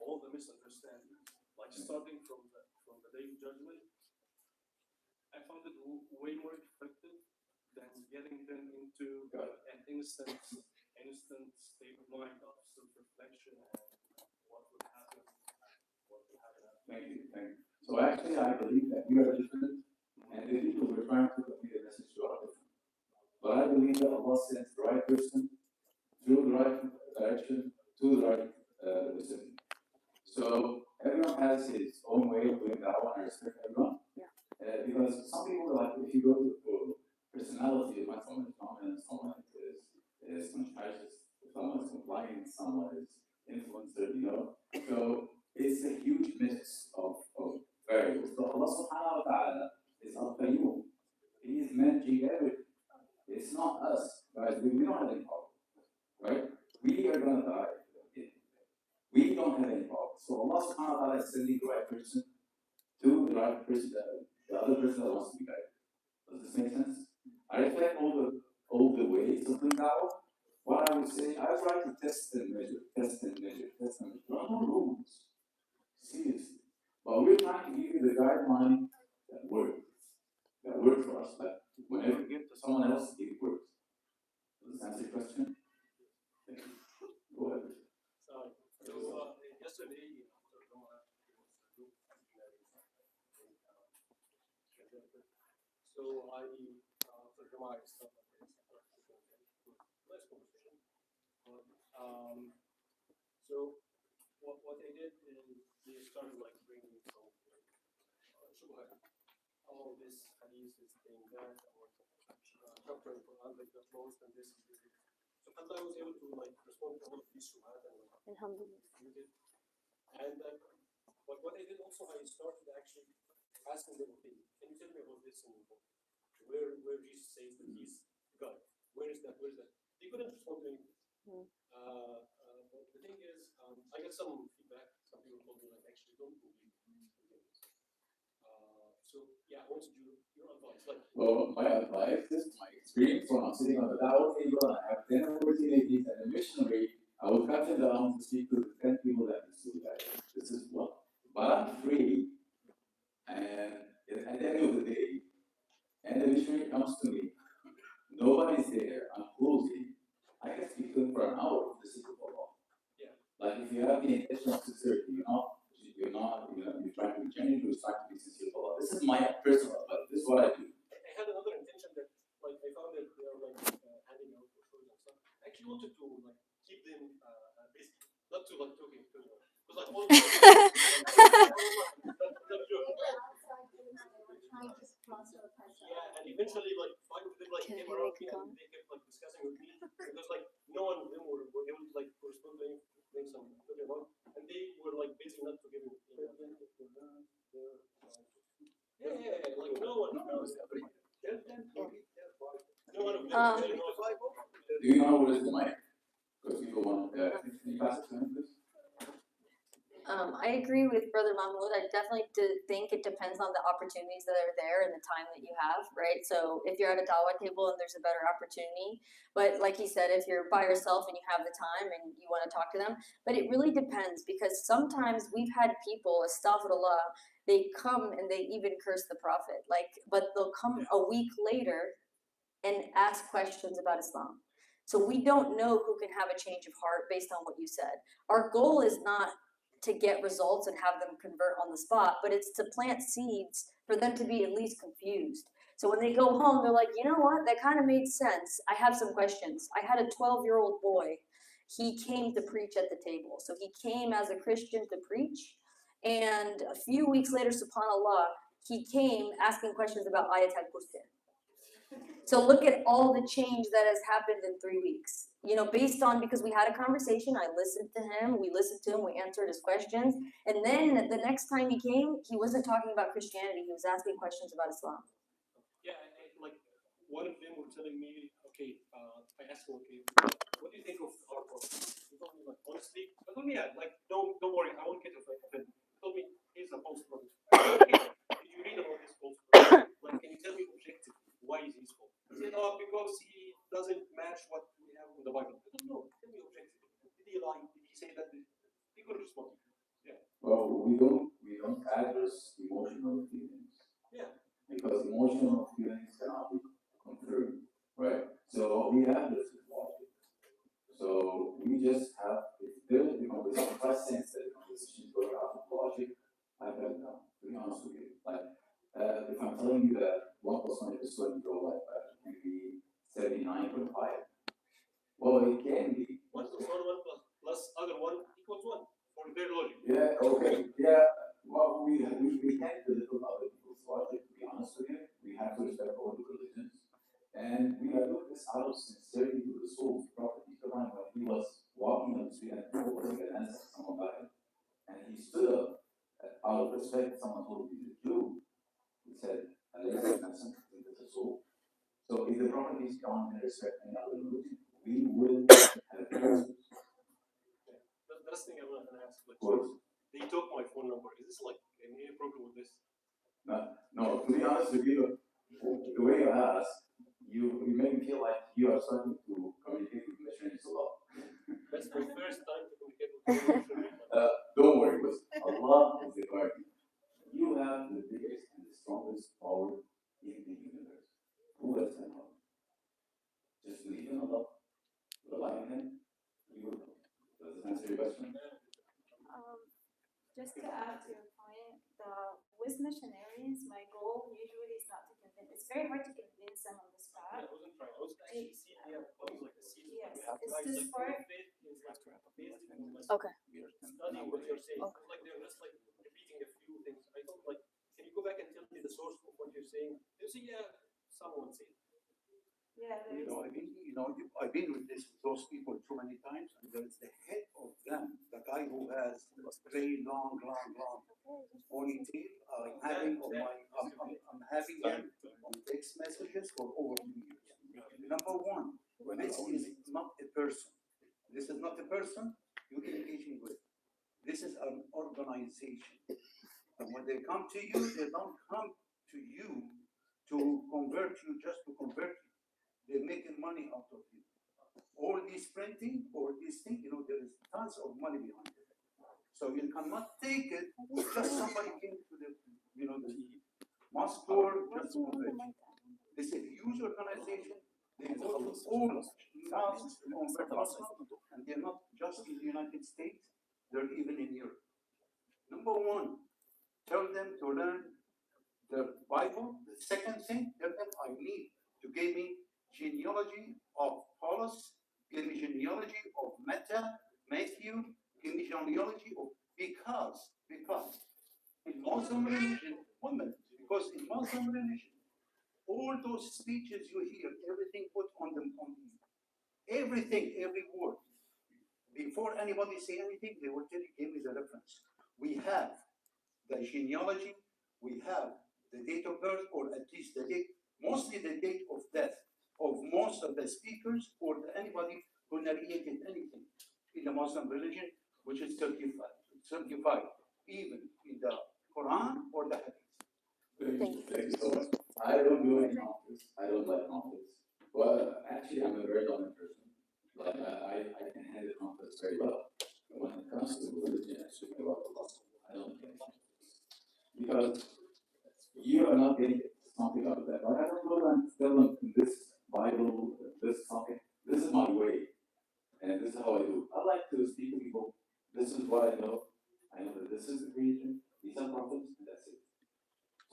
all the misunderstandings, like starting from the day of judgment. I found it way more effective than getting them into an instant state of mind of self-reflection and what would happen. Thank you. So actually, I believe that we are different, and the people we're trying to convey the message to are different. But I believe that Allah sends the right person through the right direction to the right recipient. So everyone has his own way of doing that. I want to respect everyone. Because some people, like, if you go to personality, when someone is dominant, someone is conscientious, someone is compliant, someone is influencer, you know. So it's a huge mix of variables. So Allah subhanahu wa ta'ala is al-Qayyum. He is managing everything. It's not us, guys. We don't have any power, right? We are going to die. We don't have any power. So Allah subhanahu wa ta'ala is sending the right person to the right person, the other person that wants to be guided. Does this make sense? I reflect all the ways of doing dawah. What I would say, I try to test and measure. There are no rules. Seriously. But we're trying to give you the guideline that works for us. But whenever we give to someone else, it works. Does this answer your question? Go ahead. So yesterday, so I terjemah stuff like this. Nice conversation. So what they did is they started like bringing some shubha. Oh, this hadith is saying that, or chapter in Quran like the most, and this is this. So I was able to like respond to all of these shubha and refute it. And but what I did also, I started actually asking them, okay, can you tell me about this in the book? Where Jesus says that he's God? Where is that? They couldn't respond to anything. But the thing is, I got some feedback. Some people told me like actually don't believe this. So yeah, I wanted your advice. Like, well, my advice is my experience when I'm sitting on the dawah table and I have 10 opportunities and a missionary, I will cut it down to speak to the 10 people that is so guys. This is what. But I'm free, and at the end of the day, and the missionary comes to me. Nobody's there. I'm closing. I can speak to him for an hour for the sake of Allah. yeah. Like if you have the intention of sincerity, you're trying to be genuine, you're trying to be sincere with Allah. This is my personal advice. This is what I do. I had another intention that, like, I found that they are like handing out brochures and stuff. I actually wanted to like keep them busy, not to like talking to them, because like all. eventually, like, five of them, like, Can came I around make a me and comment? they kept, like, discussing with me. Because, like, no one of them were able to, like, correspond to anything I'm talking about. And they were, like, basically not to give me. Yeah, like, no one knows. No one of them really knows. Do you know what is the mic? Because people want, can you pass it to him, please? I agree with Brother Mahmoud. I definitely think it depends on the opportunities that are there and the time that you have, right? So if you're at a Dawah table and there's a better opportunity, but like he said, if you're by yourself and you have the time and you want to talk to them, but it really depends because sometimes we've had people, astaghfirullah, they come and they even curse the Prophet, like, but they'll come a week later and ask questions about Islam. So we don't know who can have a change of heart based on what you said. Our goal is not to get results and have them convert on the spot, but it's to plant seeds for them to be at least confused. So when they go home, they're like, you know what, that kind of made sense. I have some questions. I had a 12-year-old boy. He came to preach at the table. So he came as a Christian to preach. And a few weeks later, subhanAllah, he came asking questions about Ayat al-Kursi. So look at all the change that has happened in 3 weeks. You know, based on, because we had a conversation, I listened to him, we answered his questions. And then the next time he came, he wasn't talking about Christianity, he was asking questions about Islam. Yeah, like, one of them were telling me, okay, I asked him, okay, what do you think of our program? He told me, like, honestly, I told me, yeah, like, don't worry, I won't get offended. He told me, here's a false prophet. Okay, did you read about this false prophet? Like, can you tell me objectively, why is he false? He said, oh, because he doesn't match what we have in the Bible. I don't know, tell me objectively. Did he lie? Did he say that? He could respond. Yeah. Well, we don't address emotional feelings. Yeah. Because emotional feelings cannot be confirmed, right? So we address it logic. So we just have, if there is a conversation, if I sense that the conversation is going out of logic, I cut it down, to be honest with you. Like, if I'm telling you that 1 plus 1 is 20, go like that, it can be 79.5. Well, it can be. 1 plus 1 plus other 1 equals 1 for their logic. Yeah, okay, yeah. Well, we can't belittle other people's logic, to be honest with you. We have to respect all the religions. And we are doing this out of sincerity to the soul of the Prophet. When he was walking on the street and people were going to ask someone about it, and he stood up out of respect. Someone told him he's a Jew. He said, "It's a soul." So if the Prophet is gone and respect any other religion, we will have answers. The last thing I want to ask, like, Of course. they took my phone number. Is this like any problem with this? No. To be honest with you, the way you ask, you make me feel like you are starting to communicate with missionaries a lot. That's the first time to communicate with Don't worry, because Allah is the guardian. You have the biggest and the strongest power in the universe. Who else can help? Just believe in Allah, rely on Him, you will help. Does that answer your question? Just to add to your point, with missionaries, my goal usually is not to convince. It's very hard to convince them on the spot. I wasn't trying. I was actually seeking out like a seed. Yes, it's just for. Okay. Studying what you're saying. Okay. Like they're just like repeating a few things. I thought, like, can you go back and tell me the source of what you're saying? They'll say, yeah, someone said. Yeah, there is. I've been with those people too many times, and there's the head of them, the guy who has very long ponytail. I'm having him on text messages for over 2 years. Number one, this is not a person. This is not a person you're engaging with. This is an organization. And when they come to you, they don't come to you to convert you just to convert you. They're making money out of you. All this printing or this thing, there is tons of money behind it. So you cannot take it, just somebody came to the mosque door just to convert you. This is a huge organization. They go to all mosques to convert Muslims, and they're not just in the United States, they're even in Europe. Number one, tell them to learn the Bible. The second thing, tell them I need to give me genealogy of Paulus, give me genealogy of Matthew, give me genealogy of because in Muslim religion, because in Muslim religion, all all those speeches you hear, everything put on them, everything, every word. Before anybody say anything, they will tell you, give me the reference. We have the genealogy, we have the date of birth, or at least the date, mostly the date of death of most of the speakers or anybody who narrated anything in the Muslim religion, which is certified even in the Quran or the Hadith. Thank you so much. I don't do any conflicts. I don't like conflicts. Well, actually, I'm a very dominant person. Like, I can handle conflicts very well. But when it comes to religion, I speak about the gospel. I don't get conflicts. Because you are not getting something out of that. Like, I don't know, I'm telling this Bible, this something. This is my way. And this is how I do. I like to speak to people. This is what I know. I know that this is the religion. These are prophets, and that's it.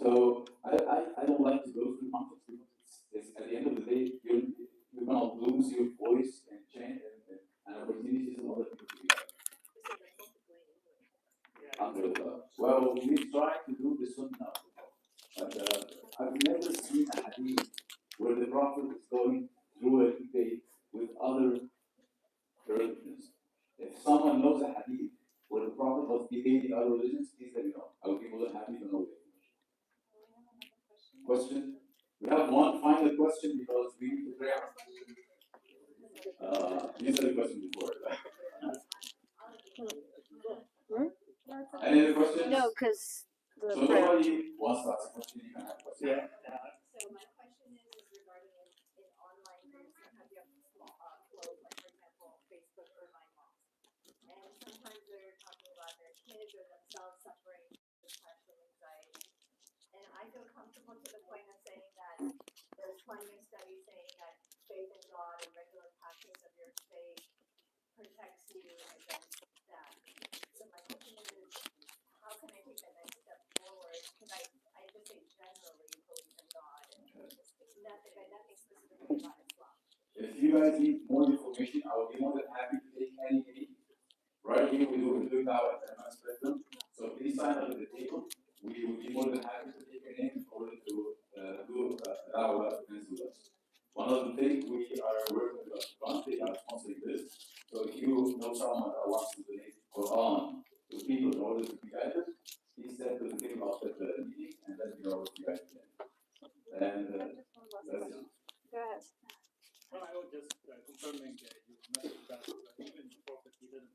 So I don't like to go through conflicts because it's at the end of the day you're gonna lose your voice and change and opportunities and other people to be better. Well, we try to do the sunnah, but I've never seen a hadith where the prophet is going through a debate with other religions. If someone knows a hadith where the prophet was debating other religions, please let me know. I would be more than happy to know it. Question? We have one final question because we need to pray. These are the questions before. Any other questions? No, because the So prayer. nobody wants to ask a question. You can have a question. Yeah. So my question is regarding in online groups, sometimes you have small flows, like for example, Facebook or my mom. And sometimes they're talking about their kids or themselves suffering depression, anxiety. And I feel comfortable to the point of saying that there's plenty of studies saying that faith in God and regular practice of your faith protects you against that. So my question is, how can I take that next step forward? Because I just say generally believe in God and nothing specifically about Islam. If you guys need more information, I will be more than happy to take any meeting. Right here, we're doing Dawah at my spectrum. So please sign up at the table. We will be more than happy to take your name in order to do Dawah against us. One of the things we are working with the country are sponsoring this. So if you know someone that wants to donate Quran to people in order to be guided, please send to the table after the meeting and let me know what you guys can. And that's it. Go ahead. Well, I was just confirming your message that even the prophet he didn't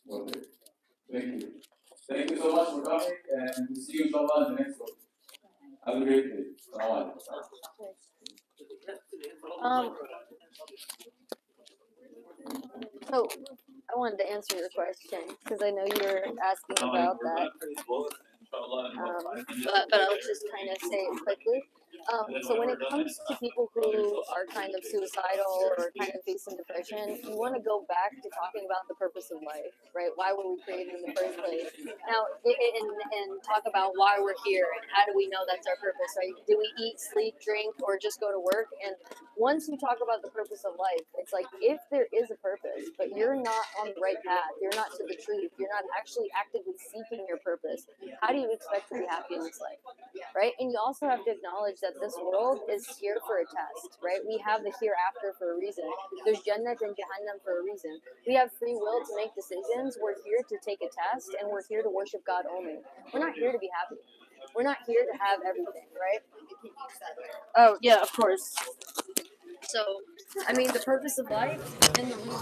anyone. Okay. Thank you. Thank you so much for coming, and we'll see you inshallah in the next one. Have a great day. Assalamu alaikum. So I wanted to answer your question because I know you were asking about that. But I'll just kind of say it quickly. So when it comes to people who are kind of suicidal or kind of facing depression, you want to go back to talking about the purpose of life, right? Why were we created in the first place? Now, and talk about why we're here and how do we know that's our purpose, right? Do we eat, sleep, drink, or just go to work? And once you talk about the purpose of life, it's like if there is a purpose, but you're not on the right path, you're not to the truth, you're not actually actively seeking your purpose, how do you expect to be happy in this life, right? And you also have to acknowledge that this world is here for a test, right? We have the hereafter for a reason. There's Jannah and Jahannam for a reason. We have free will to make decisions. We're here to take a test, and we're here to worship God only. We're not here to be happy. We're not here to have everything, right? Oh, yeah, of course. So, I mean, the purpose of life and the reason